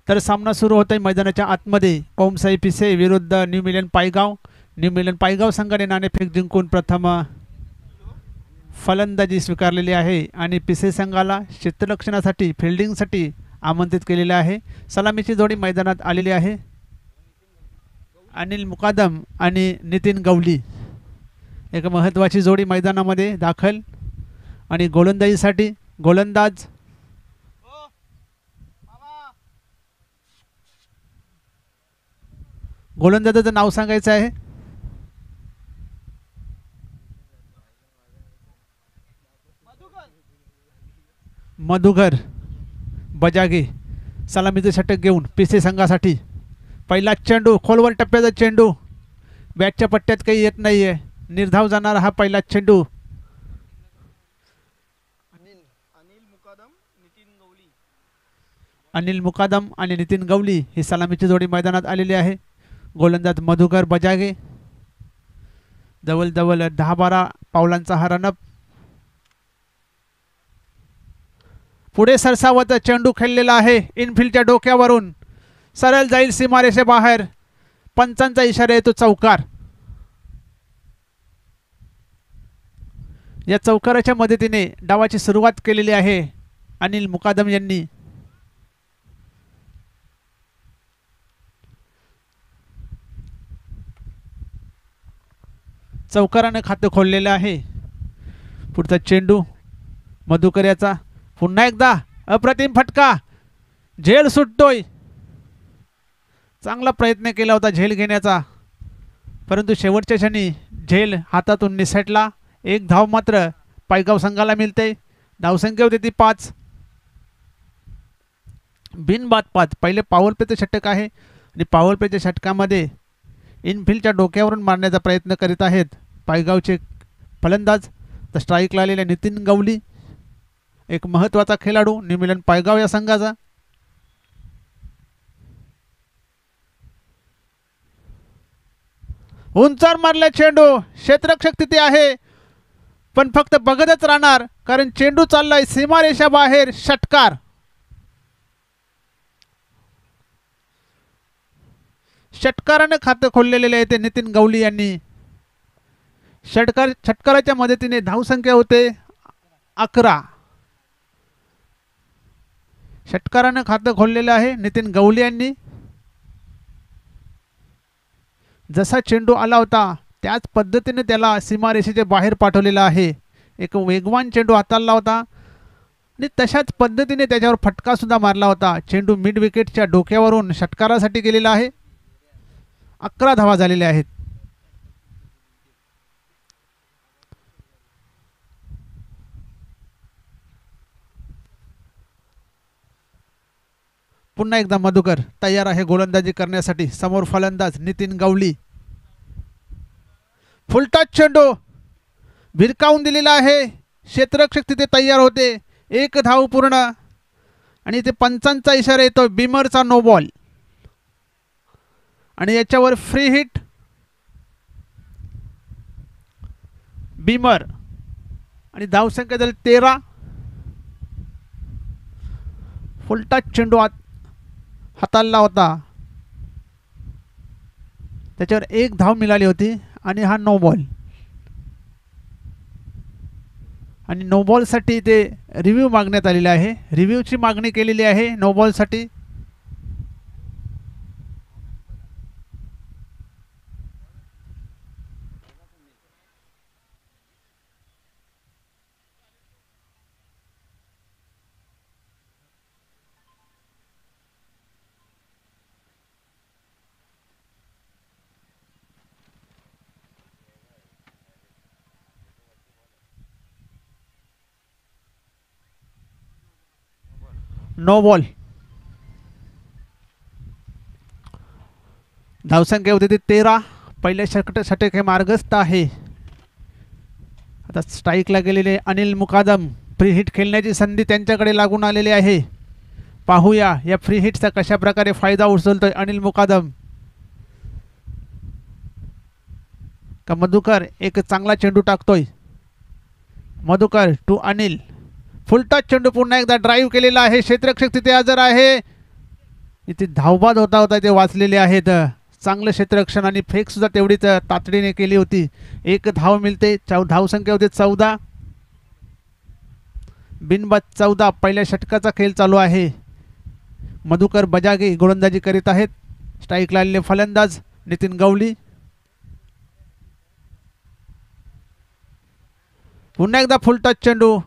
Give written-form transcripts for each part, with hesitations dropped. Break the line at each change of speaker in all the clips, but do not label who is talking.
तर सामना सुरू होत आहे मैदानाच्या आतमध्ये ओम साई पिसे विरुद्ध न्यू मिलन पायगाव। न्यू मिलन पायगाव संघाने नाणेफेक जिंकून प्रथम फलंदाजी स्वीकारलेली आहे आणि पिसे संघाला क्षेत्ररक्षणासाठी फिल्डिंगसाठी आमंत्रित केलेले आहे। सलामीची जोडी मैदानात आलेली आहे। अनिल मुकादम आणि नितीन गवली एक महत्त्वाची जोडी मैदानामध्ये दाखल आणि गोलंदाजीसाठी गोलंदाज गोलंदाजाचं नाव सांगायचं आहे मधुकर बजागे। सलामीचे षटक घेऊन पिसे संघासाठी पहिला चेंडू खोलवर टप्प्याचा चेंडू बॅटच्या पट्ट्यात काही येत नाही आहे। निर्धाव जाणारा हा पहिला चेंडू अनिल मुकादम आणि नितीन गवली ही सलामीची जोडी मैदानात आलेली आहे। गोलंदाज मधुकर बजागे जवळ 10-12 पावलांचा हा रनअप। पुढे सरसावत चेंडू खेळलेला आहे इनफिल्डच्या डोक्यावरून सरळ जाईल सीमारेषेबाहेर। पंचांचा इशारा येतो चौकार। या चौकाराच्या मदतीने डावाची सुरुवात केलेली आहे अनिल मुकादम यांनी। चौकाराने खाते खोललेले आहे। पुढचा चेंडू मधुकर याचा पुन्हा एकदा अप्रतिम फटका झेल सुटतोय। चांगला प्रयत्न केला होता झेल घेण्याचा परंतु शेवटच्या क्षणी झेल हातातून निसटला। एक धाव मात्र पायगाव संघाला मिळते। धावसंख्या होती ती 5 बिनबाद 5। पहिले पॉवर प्लेचे षटक आहे आणि पॉवर प्लेच्या षटकामध्ये इनफिल्डच्या डोक्यावरून मारण्याचा प्रयत्न करीत आहेत पायगावचे फलंदाज। तर स्ट्राईकला आलेल्या नितीन गवली एक महत्त्वाचा खेळाडू न्यू मिलन पायगाव या संघाचा। उंचावर मारला चेंडू क्षेत्ररक्षक तिथे आहे पण फक्त बघतच राहणार कारण चेंडू चाललाय सीमारेषा बाहेर। षटकार षटकाराने खाते खोललेले आहे ते नितीन गवली यांनी। षटकाराच्या मदतीने धावसंख्या होते 11। षटकाराने खाते खोललेले आहे नितीन गवली यांनी। जसा चेंडू आला होता त्याच पद्धतीने त्याला सीमारेषेच्या बाहेर पाठवलेला आहे। एक वेगवान चेंडू हाताळला होता आणि तशाच पद्धतीने त्याच्यावर फटका सुद्धा मारला होता। चेंडू मिड विकेटच्या डोक्यावरून षटकारासाठी गेलेला आहे। 11 धावा झालेल्या आहेत। पुन्हा एकदा मधुकर तयार आहे गोलंदाजी करण्यासाठी। समोर फलंदाज नितीन गवली। फुलटॉस चेंडू भिरकावून दिलेला आहे। क्षेत्ररक्षक तिथे तयार होते। एक धाव पूर्ण आणि ते पंचांचा इशारा येतो बिमरचा नो बॉल आणि याच्यावर फ्री हिट बिमर आणि धावसंख्या झाली 13। फुलटॉस चेंडू हाताळला होता त्याच्यावर एक धाव मिळाली होती आणि हा नो बॉल आणि नो बॉलसाठी ते रिव्ह्यू मागण्यात आलेले आहे। रिव्ह्यूची मागणी केलेली आहे नो बॉलसाठी। No ball. धावसंख्या होती ती 13। पहिले षटक हे मार्गस्थ आहे। आता स्ट्राईकला गेलेले अनिल मुकादम फ्री हिट खेळण्याची संधी त्यांच्याकडे लागून आलेली आहे। पाहूया या फ्री हिटचा कशा प्रकारे फायदा उचलतोय अनिल मुकादम। का मधुकर एक चांगला चेंडू टाकतोय। मधुकर टू अनिल। फुलटॉस चेंडू पुन्हा एकदा ड्राईव्ह केलेला आहे। क्षेत्ररक्षक तिथे हजर आहे। इथे धावबाद होता होता ते वाचलेले आहेत. चांगलं क्षेत्ररक्षण आणि फेक सुद्धा तेवढीच तातडीने केली होती. एक धाव मिळते. धावसंख्या होते 14. बिनबाद 14. पहिल्या षटकाचा खेळ चालू आहे. मधुकर बजागे गोलंदाजी करीत आहेत. स्ट्राईकला आलेले फलंदाज नितीन गवळी. पुन्हा एकदा फुल टच चेंडू.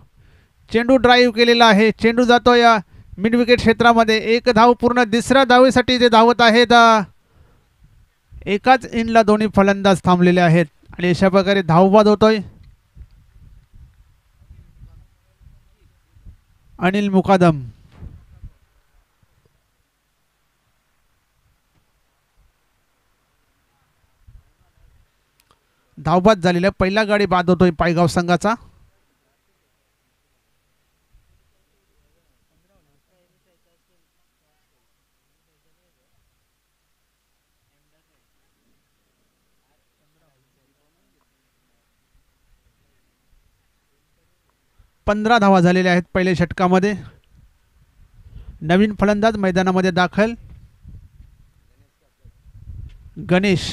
चेंडू ड्राईव्ह केलेला आहे. चेंडू जातो या मिड विकेट क्षेत्रामध्ये. एक धाव पूर्ण. दुसऱ्या धावेसाठी ते धावत आहेत. एकाच इनला दोन्ही फलंदाज थांबलेले आहेत आणि अशा प्रकारे धावबाद होतोय. अनिल मुकादम. धावबाद झालेल्या पहिला गाडी बाद होतोय पायगाव संघाचा. पंधरा धावा झालेल्या आहेत पहिल्या षटकामध्ये. नवीन फलंदाज मैदानामध्ये दाखल. गणेश.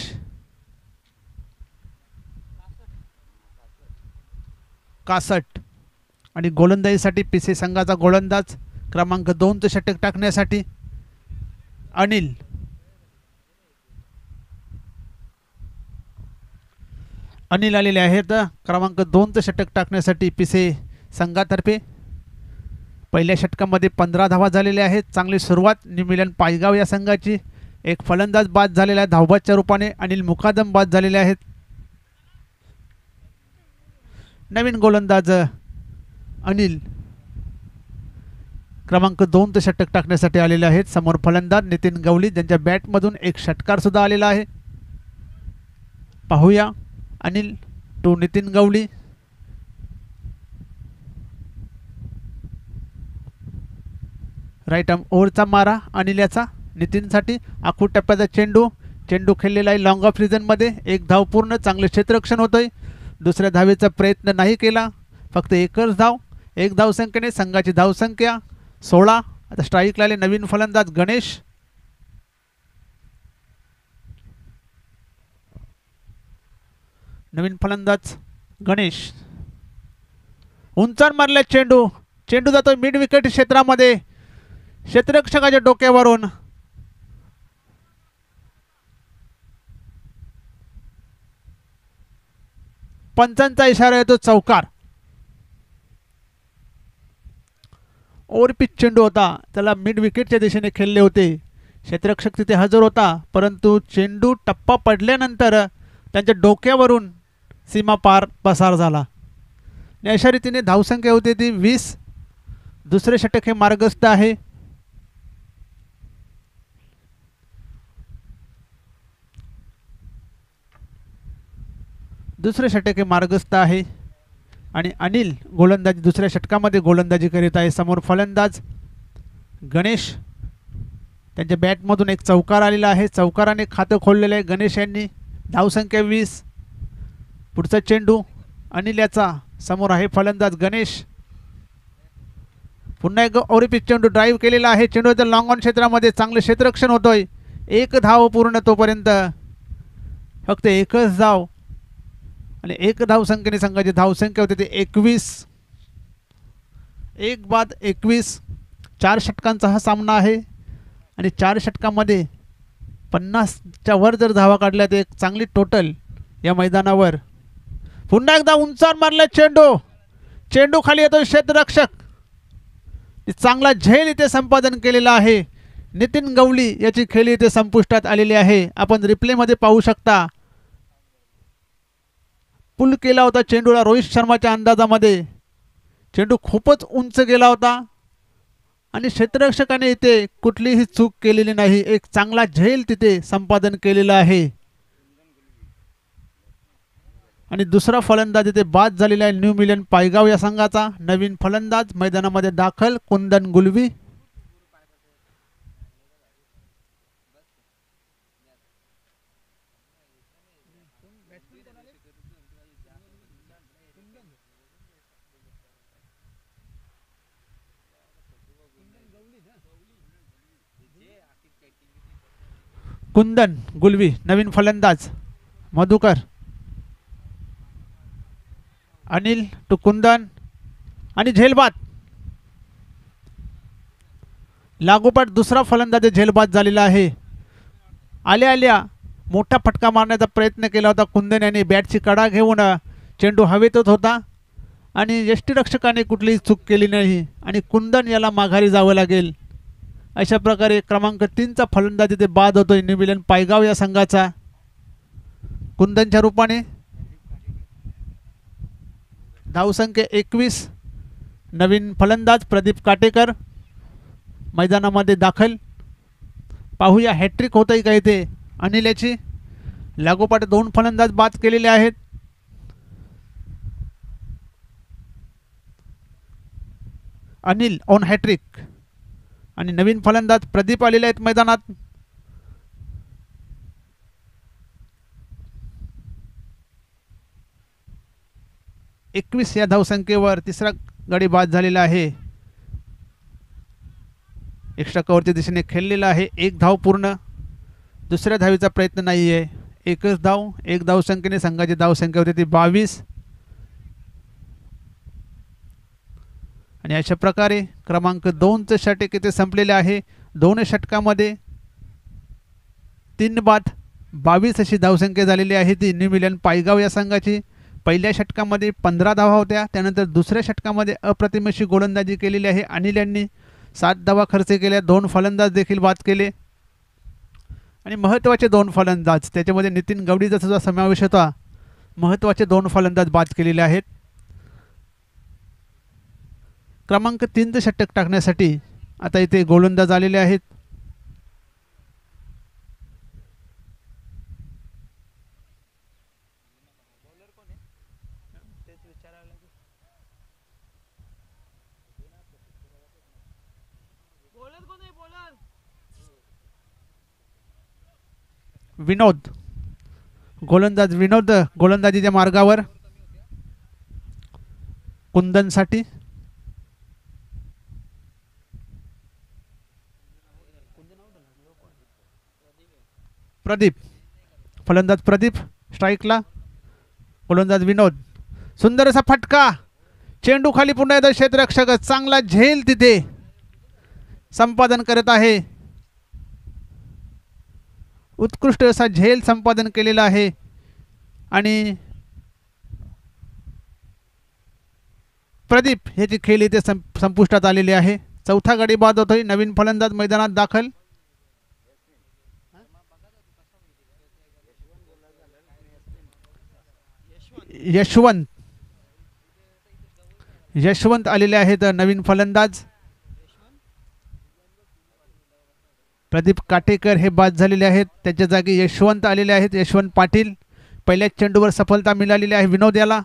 कासट आणि गोलंदाजीसाठी पीसी संघाचा गोलंदाज क्रमांक 2चं षटक टाकण्यासाठी अनिल. अनिल आलेले आहेत क्रमांक 2चं षटक टाकण्यासाठी पीसी संघातर्फे. पहिल्या षटकामध्ये 15 धावा झालेल्या आहेत. चांगली सुरुवात न्यूमिलन पायगाव या संघाची. एक फलंदाज बाद झालेला आहे धावबादच्या रूपाने. अनिल मुकादम बाद झालेले आहेत. नवीन गोलंदाज अनिल क्रमांक 2चं षटक टाकण्यासाठी आलेले आहेत. समोर फलंदाज नितीन गवळी ज्यांच्या बॅटमधून एक षटकार सुद्धा आलेला आहे. पाहूया Anil to Nitin Gawali. Right arm ओव्हरचा मारा अनिल याचा नितीनसाठी. आखूड टप्प्याचा चेंडू. चेंडू खेळलेला आहे लॉंग ऑफ रिजनमध्ये. एक धाव पूर्ण. चांगले क्षेत्ररक्षण होतंय. दुसऱ्या धावेचा प्रयत्न नाही केला. फक्त एकच धाव. एक धावसंख्येने संघाची धावसंख्या 16. आता स्ट्राईकला आले नवीन फलंदाज गणेश. नवीन फलंदाज गणेश. उंचावर मारला चेंडू. चेंडू जातो मिड विकेट क्षेत्रामध्ये. क्षेत्ररक्षकाच्या डोक्यावरून. पंचांचा इशारा येतो चौकार. ओव्हरपिच चेंडू होता. त्याला मिड विकेटच्या दिशेने खेळले होते. क्षेत्ररक्षक तिथे हजर होता परंतु चेंडू टप्पा पडल्यानंतर त्यांच्या डोक्यावरून सीमा पार पसार झाला. अशा रीतीने धावसंख्या होती ती 20. दुसरे षटक हे मार्गस्थ आहे. दुसरे षटक हे मार्गस्थ आहे आणि अनिल गोलंदाजी दुसऱ्या षटकामध्ये गोलंदाजी करीत आहे. समोर फलंदाज गणेश. त्यांच्या बॅटमधून एक चौकार आलेला आहे. चौकाराने खातं खोललेलं आहे गणेश यांनी. धावसंख्या 20. पुढचा चेंडू अनिल याचा. समोर आहे फलंदाज गणेश. पुन्हा एक ओव्हरपिच चेंडू ड्राईव्ह केलेला आहे. चेंडू लॉंग ऑन क्षेत्रामध्ये. चांगलं क्षेत्ररक्षण होतोय. एक धाव पूर्ण तोपर्यंत. फक्त एकच धाव आणि एक धावसंख्येने संघाची धावसंख्या होती ते 21. एक बाद 21. 4 षटकांचा हा सामना आहे आणि 4 षटकांमध्ये 50च्या वर जर धावा काढल्या तर एक चांगली टोटल या मैदानावर. पुन्हा एकदा उंचावर मारला चेंडू. चेंडू खाली येतो. क्षेत्ररक्षक चांगला झेल इथे संपादन केलेला आहे. नितीन गवळी याची खेळी इथे संपुष्टात आलेली आहे. आपण रिप्लेमध्ये पाहू शकता. पुल केला होता चेंडूला रोहित शर्माच्या अंदाजामध्ये. चेंडू खूपच उंच गेला होता आणि क्षेत्ररक्षकाने इथे कुठलीही चूक केलेली नाही. एक चांगला झेल तिथे संपादन केलेला आहे आणि दुसरा फलंदाज इथे बाद झालेला आहे न्यू मिलन पायगाव या संघाचा. नवीन फलंदाज मैदानामध्ये दाखल कुंदन गुलवी. कुंदन गुलवी नवीन फलंदाज मधुकर, अनिल टू कुंदन आणि झेलबाद. लागोपाठ दुसरा फलंदाज झेलबाद झालेला आहे. आल्या आल्या मोठा फटका मारण्याचा प्रयत्न केला होता कुंदन यांनी. बॅटची कडा घेऊन चेंडू हवेतच होता आणि यष्टीरक्षकाने कुठलीही चूक केली नाही आणि कुंदन याला माघारी जावं लागेल. अशा प्रकारे क्रमांक 3चा फलंदाज इथे बाद होतोय न्यू मिलन पायगाव या संघाचा कुंदनच्या रूपाने. धावसंख्या 21. नवीन फलंदाज प्रदीप काटेकर मैदानामध्ये दाखल. पाहूया हॅट्रिक होतंय का इथे अनिल याची. लागोपाठ 2 फलंदाज बाद केलेले आहेत. अनिल ऑन हॅट्रिक आणि नवीन फलंदाज प्रदीप आलेले आहेत मैदानात. एकवीस या धावसंख्येवर तिसरा गडी बाद झालेला आहे. एक्स्ट्रा कव्हरच्या दिशेने खेळलेला आहे. 1 धाव पूर्ण. दुसऱ्या धावीचा प्रयत्न नाही आहे. एकच धाव. 1 धावसंख्येने संघाची धावसंख्या होती ती 22. आणि अशा प्रकारे क्रमांक 2चे षटक इथे संपलेले आहे. 2 षटकामध्ये 3 बाद 22 अशी धावसंख्या झालेली आहे ती न्यू मिलन पायगाव या संघाची. पहिल्या षटकामध्ये 15 धावा होत्या. त्यानंतर दुसऱ्या षटकामध्ये अप्रतिम अशी गोलंदाजी केलेली आहे अनिल यांनी. 7 धावा खर्च केल्या. 2 फलंदाज देखील बाद केले आणि महत्त्वाचे 2 फलंदाज त्याच्यामध्ये नितीन गवडीचा सुद्धा समावेश होता. महत्त्वाचे 2 फलंदाज बाद केलेले आहेत. क्रमांक 3चे षटक टाकण्यासाठी आता इथे गोलंदाज आलेले आहेत. विनोद गोलंदाज. विनोद गोलंदाजीच्या मार्गावर कुंदनसाठी. प्रदीप फलंदाज प्रदीप स्ट्राईकला. गोलंदाज विनोद. सुंदर असा फटका. चेंडू खाली पुन्हा एकदा क्षेत्ररक्षक चांगला झेल तिथे संपादन करत आहे. उत्कृष्ट असा झेल संपादन केलेला आहे आणि प्रदीप ह्याची खेळ इथे संपुष्टात आलेली आहे. चौथा गडी बाद होतोय. नवीन फलंदाज मैदानात दाखल. यशवंत आलेले आहेत नवीन फलंदाज. प्रदीप काटेकर हे बाद झालेले आहेत. त्याच्या जागी यशवंत आलेले आहेत. यशवंत पाटील. पहिल्याच चेंडूवर सफलता मिळालेली आहे विनोद याला.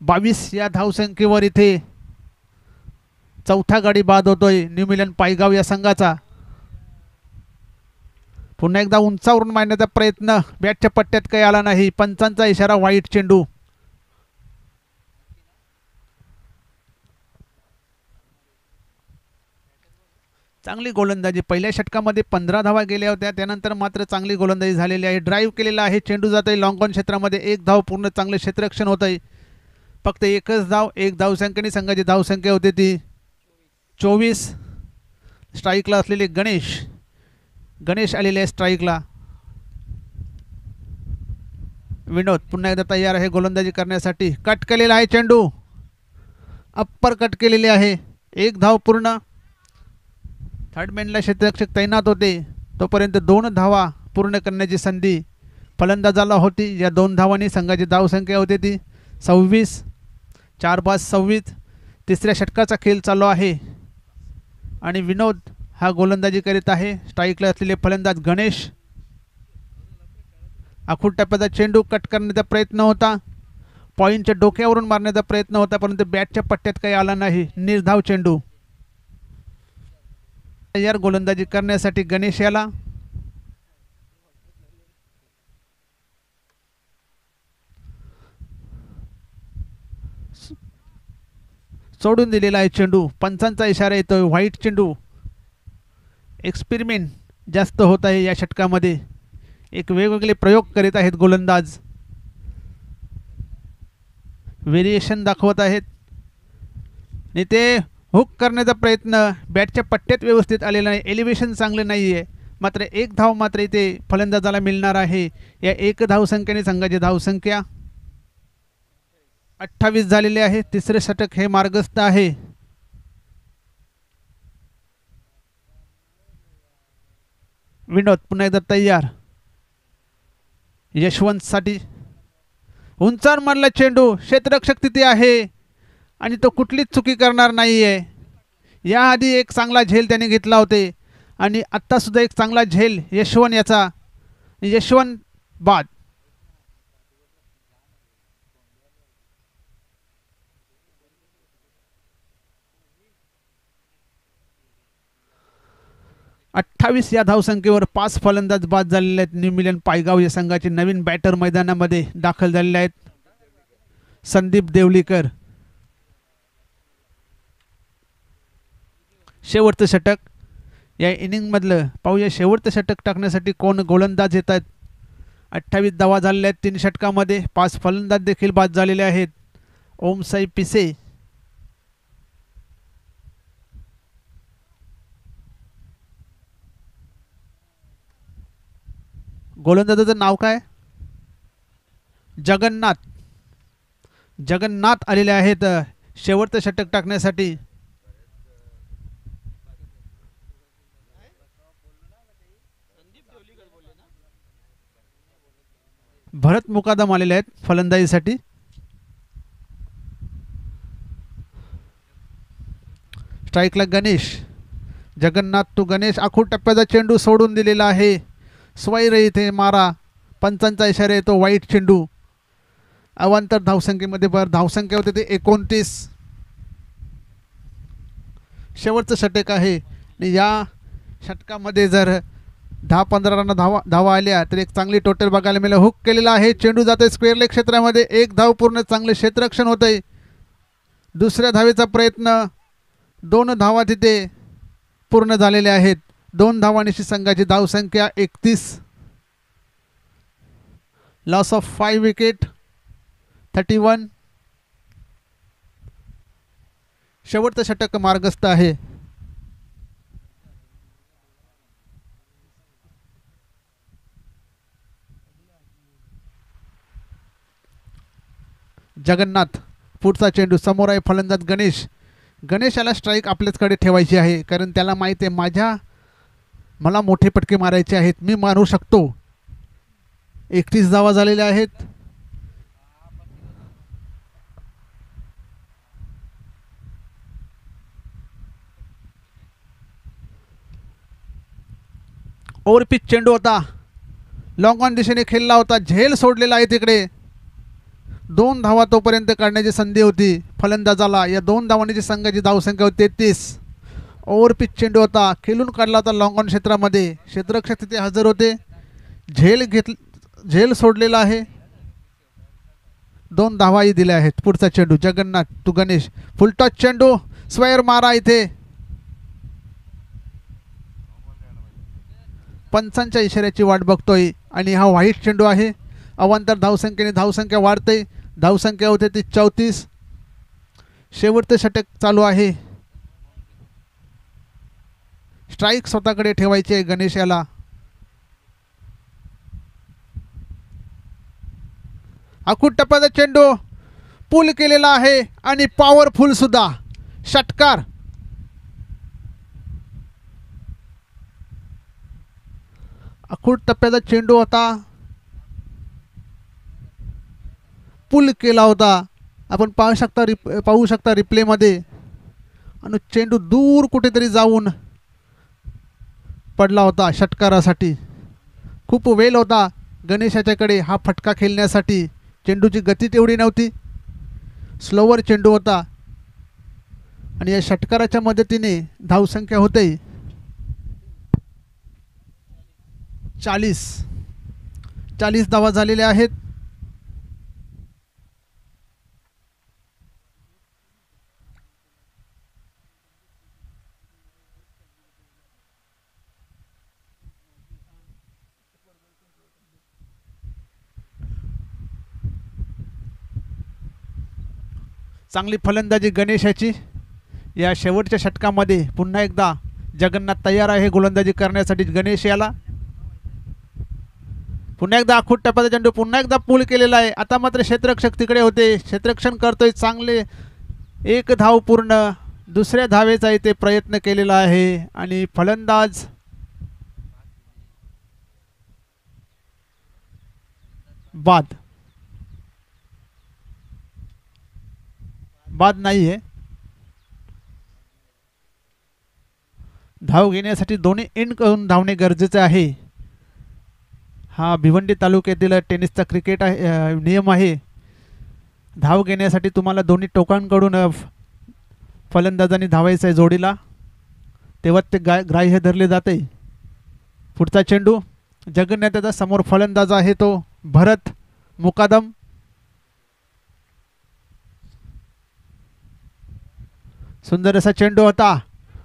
22 या धावसंख्येवर इथे चौथा गडी बाद होतोय न्यू मिलन पायगाव या संघाचा. पुन्हा एकदा उंचावरून मारण्याचा प्रयत्न. बॅटच्या पट्ट्यात काही आला नाही. पंचांचा इशारा. वाईट चेंडू. चांगली गोलंदाजी. पहिल्या षटकामध्ये 15 धावा गेल्या होत्या. त्यानंतर मात्र चांगली गोलंदाजी झालेली आहे. ड्राईव्ह केलेला आहे. चेंडू जात आहे लॉंग ऑन क्षेत्रामध्ये. 1 धाव पूर्ण. चांगले क्षेत्ररक्षण होत आहे. फक्त एकच धाव. 1 धावसंख्येने संघाची धावसंख्या होती ती 24. स्ट्राईकला असलेले गणेश आलेले आहे स्ट्राईकला. विनोद पुन्हा एकदा तयार आहे गोलंदाजी करण्यासाठी. कट केलेला आहे चेंडू. अप्पर कट केलेले आहे. 1 धाव पूर्ण. थर्ड मॅनला क्षेत्ररक्षक तैनात होते. तोपर्यंत 2 धावा पूर्ण करण्याची संधी फलंदाजाला होती. या 2 धावांनी संघाची धावसंख्या होती ती 26. 4 बाद 26. तिसऱ्या षटकाचा खेळ चालू आहे आणि विनोद हा गोलंदाजी करीत आहे. स्ट्राईकला असलेले फलंदाज गणेश. आखूड टप्प्याचा चेंडू कट करण्याचा प्रयत्न होता. पॉईंटच्या डोक्यावरून मारण्याचा प्रयत्न होता परंतु बॅटच्या पट्ट्यात काही आला नाही. निर्धाव चेंडू. तयार गोलंदाजी करण्यासाठी गणेश याला. सोडून दिलेला आहे चेंडू. पंचांचा इशारा येतोय. व्हाईट चेंडू. एक्सपेरिमेंट जास्त होत आहे या षटकामध्ये. एक वेगवेगळे प्रयोग करीत आहेत गोलंदाज, व्हेरिएशन दाखवत आहेत आणि ते हुक करण्याचा प्रयत्न बॅटच्या पट्ट्यात व्यवस्थित आलेला नाही, एलिव्हेशन चांगले नाही आहे. मात्र एक धाव मात्र इथे फलंदाजाला मिळणार आहे. या एक धावसंख्येने संघाची धावसंख्या 28 झालेली आहे. तिसरे षटक हे मार्गस्थ आहे. विनोद पुन्हा एकदा तयार. यशवंतसाठी उंचावर मारला चेंडू, क्षेत्ररक्षक तिथे आहे आणि तो कुठलीच चुकी करणार नाही आहे. याआधी एक चांगला झेल त्याने घेतला होते आणि आत्तासुद्धा एक चांगला झेल यशवंत याचा. यशवंत बाद. अठ्ठावीस या धावसंख्येवर 5 फलंदाज बाद झालेले आहेत. न्यू मिलन पायगाव या संघाचे नवीन बॅटर मैदानामध्ये दाखल झालेले आहेत. संदीप देवलीकर. शेवटचं षटक या इनिंगमधलं पाहूया. शेवटचं षटक टाकण्यासाठी कोण गोलंदाज येत आहेत. 28 धावा झालेल्या आहेत 3 षटकामध्ये. 5 फलंदाज देखील बाद झालेले आहेत. ओमसाई पिसे, गोलंदाजाचं नाव काय? जगन्नाथ. जगन्नाथ आलेले आहेत शेवटचं षटक टाकण्यासाठी. भरत मुकादम आलेले आहेत फलंदाजीसाठी. स्ट्राईकला गणेश. जगन्नाथ टू गणेश. आखूड टप्प्याचा चेंडू सोडून दिलेला आहे. स्वैर इथे मारा. पंचांचा इशारा येतो. वाईट चेंडू. अवांतर धावसंख्येमध्ये धावसंख्या होते ते 29. शेवटचं षटक आहे आणि या षटकामध्ये जर 10-15 रन धावा आल्या तर एक चांगली टोटल बघायला मिळेल. हुक केलेला आहे. चेंडू जाते स्क्वेअर लेग क्षेत्रामध्ये. एक धाव पूर्ण. चांगले क्षेत्ररक्षण होते. दुसऱ्या धावेचा प्रयत्न. 2 धावा तिथे पूर्ण झालेल्या आहेत. 2 धावांची संघाची धावसंख्या 31. Loss of 5 wicket 31. शेवटचं षटक मार्गस्थ आहे. जगन्नाथ. पुढचा चेंडू. समोर आहे फलंदाज गणेश. गणेशाला स्ट्राईक आपल्याचकडे ठेवायची आहे कारण त्याला माहिती आहे मला मोठे पटके मारायचे आहेत. मी मारू शकतो. 31 धावा झालेल्या आहेत. ओव्हरपिच चेंडू होता. लॉंग ऑन दिशेने खेळला होता. झेल सोडलेला आहे तिकडे. 2 धावा तोपर्यंत काढण्याची संधी होती फलंदाजाला. या 2 धावांची संघाची धावसंख्या होती 33. ओव्हरपिच चेंडू होता. खेळून काढला होता लॉंग ऑन क्षेत्रामध्ये. क्षेत्ररक्षक तिथे हजर होते. झेल सोडलेला आहे. 2 धावाही दिल्या आहेत. पुढचा चेंडू. जगन्नाथ टू गणेश. फुलटॉस चेंडू. स्वैर मारा इथे. पंचांच्या इशाऱ्याची वाट बघतोय आणि हा व्हाईट चेंडू आहे. अवांतर धावसंख्येने धावसंख्या वाढते. धावसंख्या होते ती 34. शेवटचं षटक चालू आहे. स्ट्राईक स्वतःकडे ठेवायची आहे गणेशाला. आखूड टप्प्याचा चेंडू पुल केलेला आहे आणि पॉवरफुल सुद्धा. षटकार. आखूड टप्प्याचा चेंडू होता. पुल केला होता. आपण पाहू शकता रिप्लेमध्ये. आणि चेंडू दूर कुठेतरी जाऊन पडला होता षटकारासाठी. खूप वेळ होता गणेशाच्याकडे हा फटका खेळण्यासाठी. चेंडूची गती तेवढी नव्हती. स्लोवर चेंडू होता आणि या षटकाराच्या मदतीने धावसंख्या होते 40 धावा झालेल्या आहेत. चांगली फलंदाजी गणेशाची. या शेवटच्या षटकामध्ये पुन्हा एकदा जगन्नाथ तयार आहे गोलंदाजी करण्यासाठी. गणेश याला पुन्हा एकदा आखूट टप्प्याचा चेंडू पुन्हा एकदा पूल केलेला आहे. आता मात्र क्षेत्ररक्षक तिकडे होते, क्षेत्ररक्षण करतोय चांगले. एक धाव पूर्ण. दुसऱ्या धावेचा इथे प्रयत्न केलेला आहे आणि फलंदाज बाद नाही आहे. धाव घेण्यासाठी दोन्ही एंड करून धावणे गरजेचे आहे. हा भिवंडी तालुक्यातील टेनिसचा क्रिकेट आहे, नियम आहे. धाव घेण्यासाठी तुम्हाला दोन्ही टोकांकडून फलंदाजांनी धावायचं आहे जोडीला, तेव्हा ते ग्राह्य धरले जाते. पुढचा चेंडू जगन्नाथाचा समोर फलंदाज आहे तो भरत मुकादम. सुंदर असा चेंडू होता,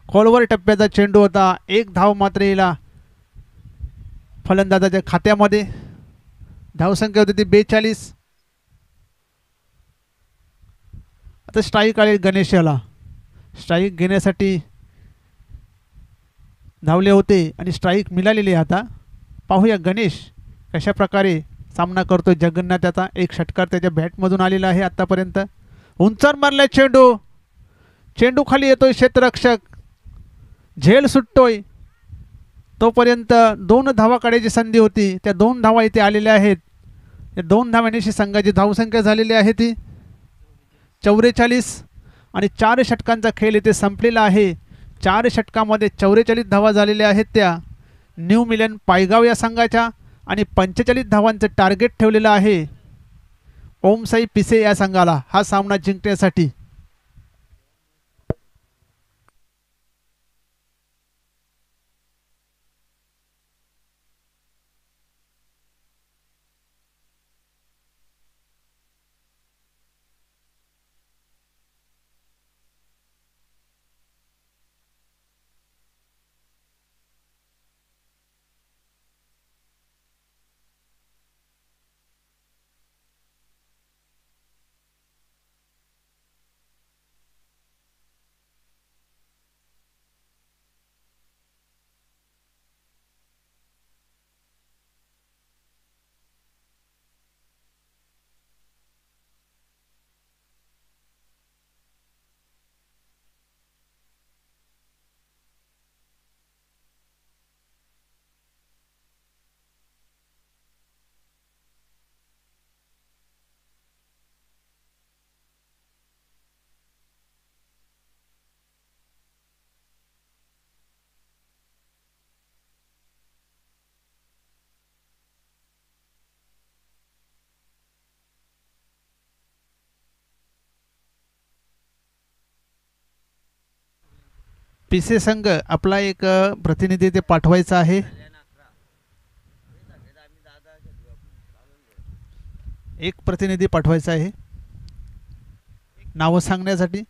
खोलवर टप्प्याचा चेंडू होता. एक धाव मात्र येईल फलंदाजाच्या खात्यामध्ये. धावसंख्या होती ती 42. आता स्ट्राईक आले गणेशाला. स्ट्राईक घेण्यासाठी धावले होते आणि स्ट्राईक मिळालेली आहे. आता पाहूया गणेश कशा प्रकारे सामना करतो. जगन्नाथाचा एक षटकार त्याच्या बॅटमधून आलेला आहे आतापर्यंत. उंचावर मारला चेंडू, चेंडू खाली येतोय. क्षेत्ररक्षक झेल सुटतोय. तोपर्यंत 2 धावा काढायची संधी होती, त्या 2 धावा इथे आलेल्या आहेत. या 2 धावांनी संघाची धावसंख्या झालेली आहे ती 44 आणि 4 षटकांचा खेळ इथे संपलेला आहे. 4 षटकामध्ये 44 धावा झालेल्या आहेत त्या न्यू मिलन पायगाव या संघाच्या आणि 45 धावांचं टार्गेट ठेवलेलं आहे ओमसाई पिसे या संघाला हा सामना जिंकण्यासाठी. पिसे संघ आपला एक प्रतिनिधी ते पाठवायचा आहे. एक प्रतिनिधी पाठवायचा आहे नाव सांगण्यासाठी.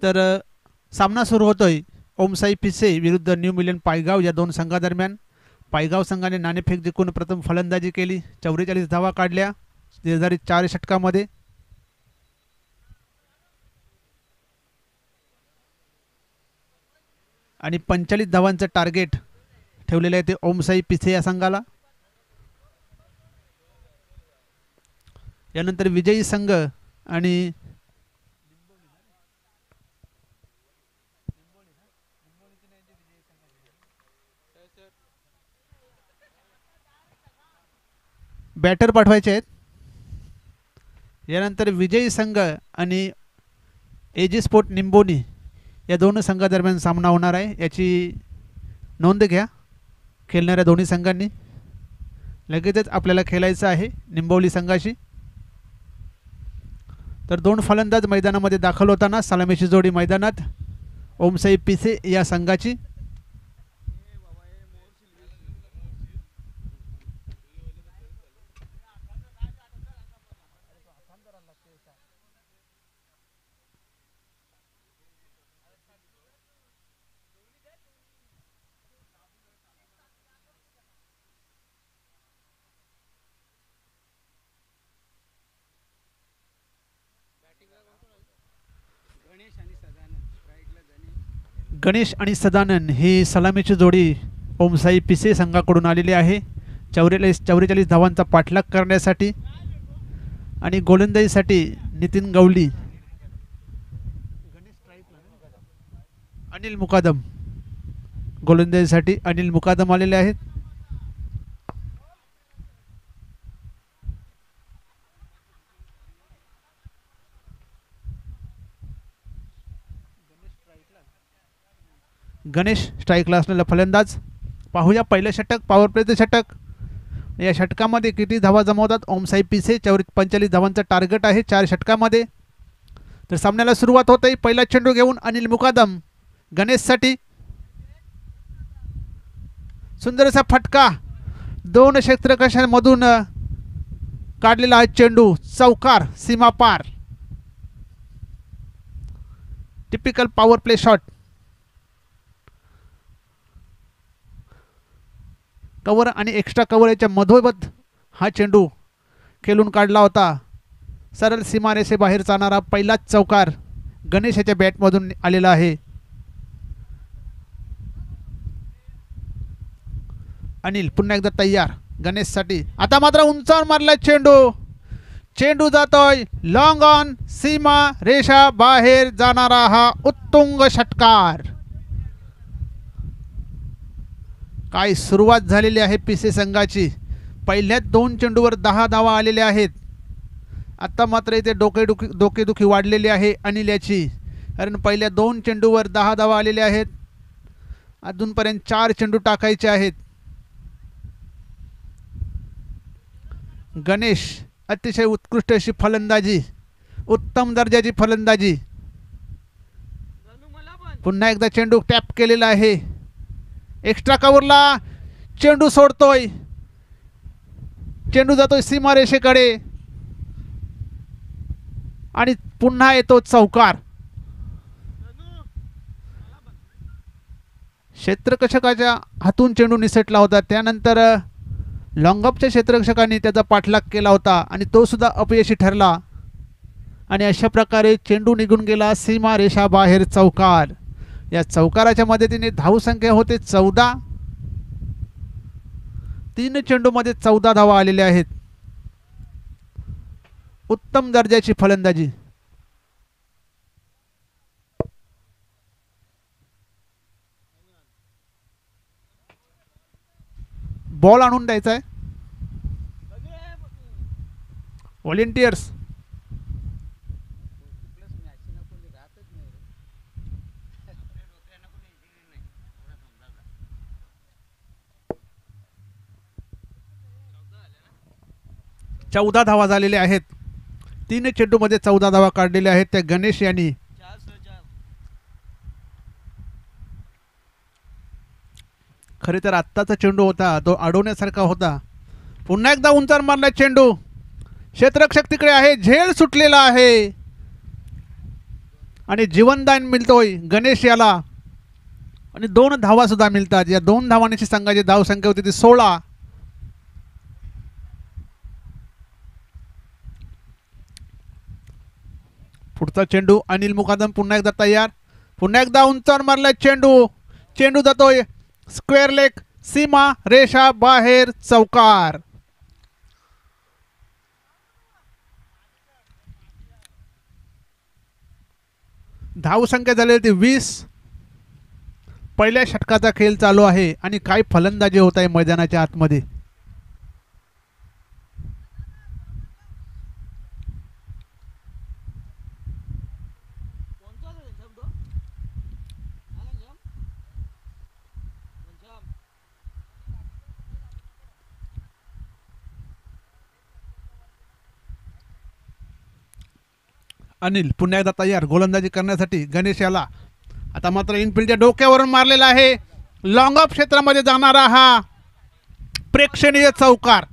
तर सामना सुरू होतोय ओमसाई पिसे विरुद्ध न्यू मिलियन पायगाव या दोन संघादरम्यान. पायगाव संघाने नाणेफेक जिंकून प्रथम फलंदाजी केली, 44 धावा काढल्या निर्धारित 4 षटकामध्ये. आणि 45 धावांचं टार्गेट ठेवलेलं आहे ते ओमसाई पिसे या संघाला. यानंतर विजयी संघ आणि बॅटर पाठवायचे आहेत. यानंतर विजयी संघ आणि एजी स्पोर्ट निंबोनी या दोन संघादरम्यान सामना होणार आहे. याची नोंद घ्या खेळणाऱ्या दोन्ही संघांनी. लगेचच आपल्याला खेळायचं आहे निंबोली संघाशी. तर दोन फलंदाज मैदानामध्ये दाखल होताना सलामीची जोडी मैदानात ओमसाई पिसे या संघाची. गणेश आणि सदानंद ही सलामीची जोडी ओमसाई पिसे संघाकडून आलेली आहे 44 धावांचा पाठलाग करण्यासाठी. आणि गोलंदाजीसाठी नितीन गवली, अनिल मुकादम, गोलंदाजीसाठी अनिल मुकादम आलेले आहेत. गणेश स्ट्राईकला असलेला फलंदाज. पाहूया पहिलं षटक, पॉवर प्लेचं षटक. या षटकामध्ये किती धावा जमवतात ओमसाई पिसे. 45 धावांचं टार्गेट आहे 4 षटकामध्ये. तर सामन्याला सुरुवात होते. पहिला चेंडू घेऊन अनिल मुकादम गणेशसाठी. सुंदर असा फटका 2 क्षेत्ररक्षकांमधून काढलेला हा चेंडू चौकार सीमा पार. Typical power play shot. Cover आणि एक्स्ट्रा कव्हर याच्या मधोमध हा चेंडू खेळून काढला होता. सरळ सीमारेषेबाहेर जाणारा पहिलाच चौकार गणेश याच्या बॅटमधून आलेला आहे. अनिल पुन्हा एकदा तयार गणेशसाठी. आता मात्र उंचावर मारला चेंडू. चेंडू जातोय लॉंग ऑन, सीमा रेषा बाहेर जाणारा हा उत्तुंग षटकार. काय सुरुवात झालेली आहे पिसे संघाची. पहिल्याच 2 चेंडूवर 10 धावा आलेल्या आहेत. आता मात्र इथे डोकेदुखी वाढलेली आहे अनिल याची, कारण पहिल्या 2 चेंडूवर 10 धावा आलेल्या आहेत. अजूनपर्यंत 4 चेंडू टाकायचे आहेत. गणेश अतिशय उत्कृष्ट अशी फलंदाजी, उत्तम दर्जाची फलंदाजी. पुन्हा एकदा चेंडू टॅप केलेला आहे. एक्स्ट्रा कव्हरला चेंडू सोडतोय. चेंडू जातोय सीमारेषेकडे आणि पुन्हा येतो चौकार. क्षेत्ररक्षकाच्या हातून चेंडू निसटला होता. त्यानंतर लॉंगअपच्या क्षेत्ररक्षकांनी त्याचा पाठलाग केला होता आणि तो सुद्धा अपयशी ठरला. आणि अशा प्रकारे चेंडू निघून गेला सीमारेषा बाहेर चौकार. या चौकाराच्या मदतीने धावसंख्या होते 14. 3 चेंडूमध्ये 14 धावा आलेल्या आहेत. उत्तम दर्जाची फलंदाजी. बॉल आणून द्यायचा आहे. व्हॉलेंटियर्स चौदा धावा झालेल्या आहेत. 3 चेंडूमध्ये 14 धावा काढलेल्या आहेत त्या गणेश यांनी. खरे तर आत्ताचा चेंडू होता तो अडवण्यासारखा होता. पुन्हा एकदा उंचार मारला चेंडू. क्षेत्ररक्षक तिकडे आहे. झेल सुटलेला आहे. आणि जीवनदान मिळतोय गणेश याला आणि 2 धावा सुद्धा मिळतात. या 2 धावांची संघाची धावसंख्या होती ती 16. पुढचा चेंडू अनिल मुकादम पुन्हा एकदा तयार. पुन्हा एकदा उंचावर मारला चेंडू. चेंडू जातोय स्क्वेअर लेग सीमा रेषा बाहेर चौकार. धावसंख्या झालेली ती 20. पहिल्या षटकाचा खेळ चालू आहे आणि काय फलंदाजी होत आहे मैदानाच्या आतमध्ये. अनिल पुन्हा एकदा तयार गोलंदाजी करण्यासाठी गणेश याला. आता मात्र इनफिल्डच्या डोक्यावरून मारलेला आहे. लॉंग ऑफ क्षेत्रामध्ये जाणारा हा प्रेक्षणीय चौकार.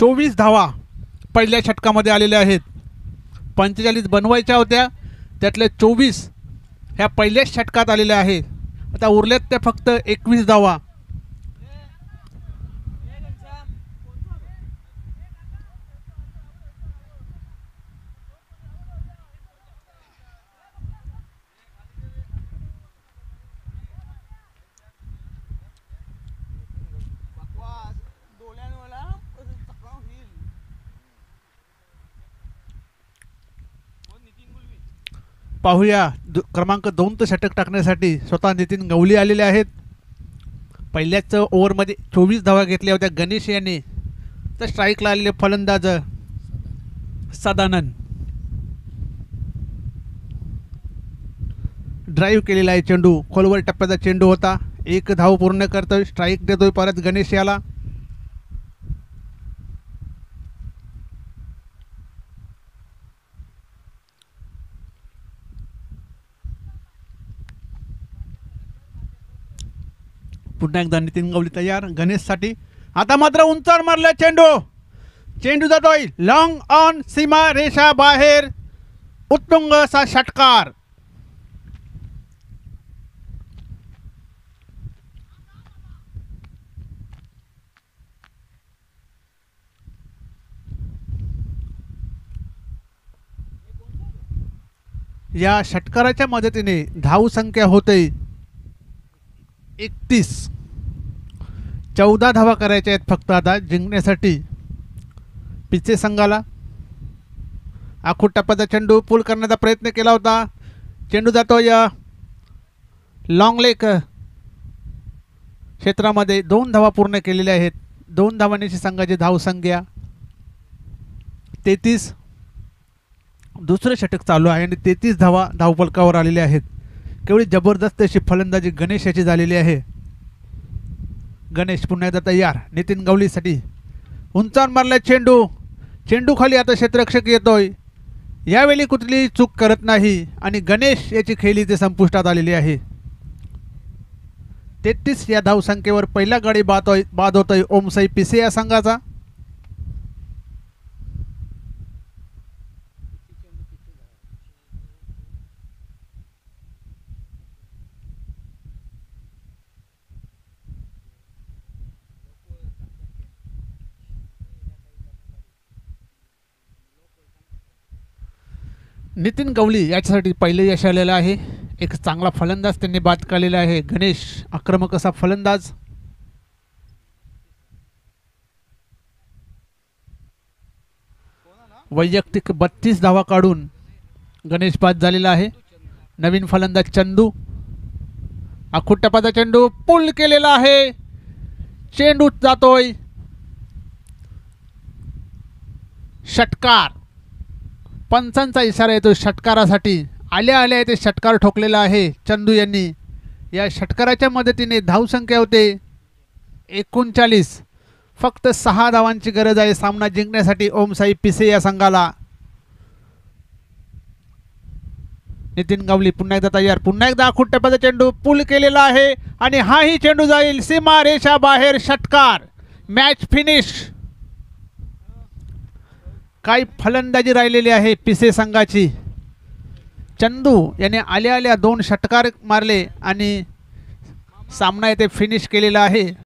चोवीस धावा पहिल्या षटकामध्ये आलेल्या आहेत. 45 बनवायच्या होत्या, त्यातल्या 24 ह्या पहिल्याच षटकात आलेल्या आहेत. आता उरल्यात त्या फक्त 21 धावा. पाहूया क्रमांक 2 षटक टाकण्यासाठी स्वतः नितीन गवली आलेले आहेत. पहिल्याच ओव्हरमध्ये 24 धावा घेतल्या होत्या गणेश यांनी. तर स्ट्राईकला आलेले फलंदाज सदानंद. ड्राईव्ह केलेला आहे चेंडू. खोलवर टप्प्याचा चेंडू होता. 1 धाव पूर्ण करतोय. स्ट्राईक देतोय परत गणेश याला. पुन्हा एकदा नितीन गवली तयार गणेशसाठी. आता मात्र उंचावर मारला चेंडू. चेंडू जातोय लॉंग ऑन सीमा रेषा बाहेर. उत्तुंग असा षटकार. या षटकाराच्या मदतीने धावसंख्या होते 31. 14 धावा करायच्या आहेत फक्त आता जिंकण्यासाठी पिचे संघाला. आखूड टप्प्याचा चेंडू पूल करण्याचा प्रयत्न केला होता. चेंडू जातो या लॉंग लेग क्षेत्रामध्ये. 2 धावा पूर्ण केलेल्या आहेत. 2 धावांची संघाची धावसंख्या 33. दुसरं षटक चालू आहे आणि 33 धावा धावफलकावर आलेल्या आहेत. केवढी जबरदस्त अशी फलंदाजी गणेश याची झालेली आहे. गणेश पुन्हा एकदा तयार नितीन गवलीसाठी. उंचावर मारला चेंडू. चेंडू खाली आता क्षेत्ररक्षक येतोय. यावेळी कुठलीही चूक करत नाही आणि गणेश याची खेळी ते संपुष्टात आलेली आहे. 33 या धावसंख्येवर पहिला गाडी बाद होतोय ओमसाई पिसे या संघाचा. नितीन गवली याच्यासाठी पहिले यश आलेलं आहे. एक चांगला फलंदाज त्यांनी बाद केलेला आहे. गणेश आक्रमक असा फलंदाज. वैयक्तिक 32 धावा काढून गणेश बाद झालेला आहे. नवीन फलंदाज चंदू. आखूड टप्प्याचा चेंडू पुल केलेला आहे. चेंडू जातोय षटकार. पंचांचा इशारा येतो षटकारासाठी. आल्या आल्या ते षटकार ठोकलेला आहे चंदू यांनी. या षटकाराच्या मदतीने धावसंख्या होते 39. फक्त 6 धावांची गरज आहे सामना जिंकण्यासाठी ओमसाई पिसे या संघाला. नितीन गावली पुन्हा एकदा तयार, पुन्हा एकदा आखूड टप्प्याचा चेंडू पुल केलेला आहे आणि हाही चेंडू जाईल सीमा रेषा बाहेर, षटकार, मॅच फिनिश. काही फलंदाजी राहिलेली आहे पिसे संघाची. चंदू याने आल्या आल्या 2 षटकार मारले आणि सामना येथे फिनिश केलेला आहे.